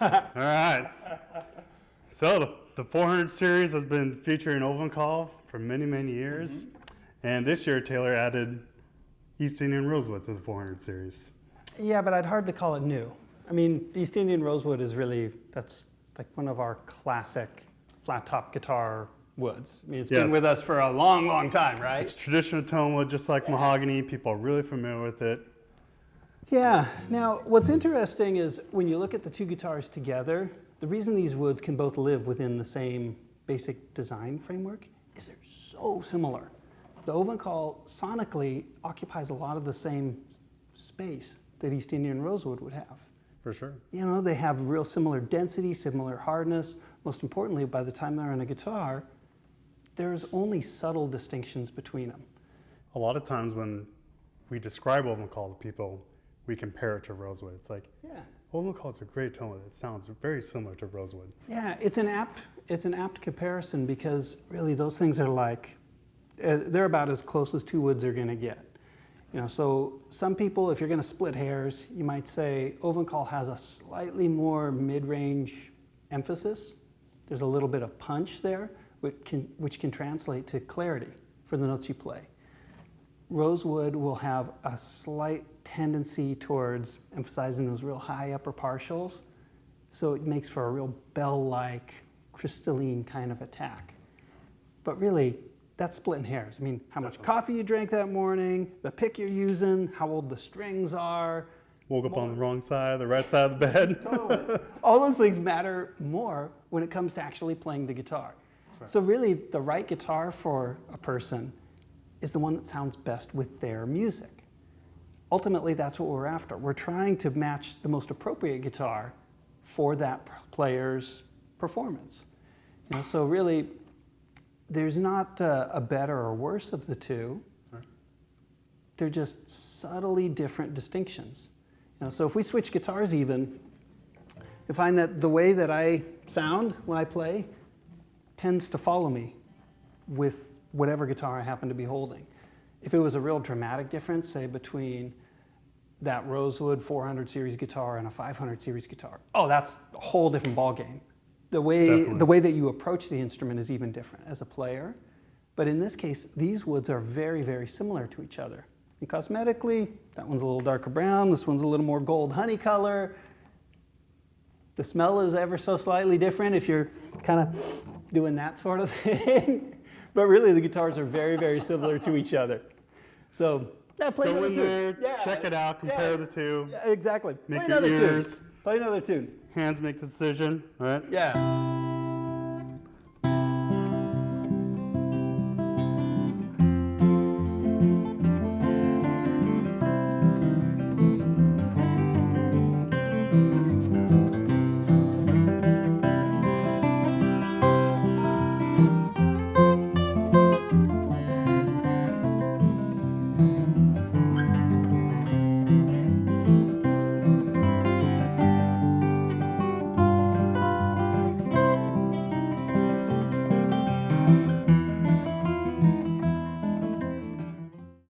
All right. So the 400 series has been featuring Ovangkol for many, many years. And this year, Taylor added East Indian Rosewood to the 400 series. Yeah, but I'd hardly call it new. I mean, East Indian Rosewood is really, that's like one of our classic flat top guitar woods. I mean, it's been with us for a long, long time, right? It's traditional tone wood, just like mahogany. People are really familiar with it. Yeah. Now, what's interesting is when you look at the two guitars together, the reason these woods can both live within the same basic design framework is they're so similar. The Ovangkol sonically occupies a lot of the same space that East Indian Rosewood would have. For sure. You know, they have real similar density, similar hardness. Most importantly, by the time they're on a guitar, there's only subtle distinctions between them. A lot of times when we describe Ovangkol to people, we compare it to Rosewood. It's like, Ovangkol is a great tone wood. It sounds very similar to Rosewood. Yeah, it's an apt comparison because really those things are like, they're about as close as two woods are going to get. You know, so some people, if you're going to split hairs, you might say Ovangkol has a slightly more mid-range emphasis. There's a little bit of punch there, which can translate to clarity for the notes you play. Rosewood will have a slight tendency towards emphasizing those real high upper partials, so it makes for a real bell-like, crystalline kind of attack. But really, that's splitting hairs. I mean, how much coffee you drank that morning, the pick you're using, how old the strings are. Woke up on the wrong side, the right side of the bed. Totally. All those things matter more when it comes to actually playing the guitar. Right. So really, the right guitar for a person is the one that sounds best with their music. Ultimately, that's what we're after. We're trying to match the most appropriate guitar for that player's performance. You know, so really, there's not a better or worse of the two. Right. They're just subtly different distinctions. You know, so if we switch guitars even, you find that the way that I sound when I play tends to follow me with whatever guitar I happen to be holding. If it was a real dramatic difference, say between that Rosewood 400 series guitar and a 500 series guitar, oh, that's a whole different ballgame. The way that you approach the instrument is even different as a player. But in this case, these woods are very, very similar to each other. And cosmetically, that one's a little darker brown, this one's a little more gold honey color. The smell is ever so slightly different if you're kind of doing that sort of thing. But really, the guitars are very, very similar to each other. So, play another tune. Check it out, compare the two. Yeah, exactly. Make Play your another ears. tune. Play another tune. Hands make the decision, right? Yeah.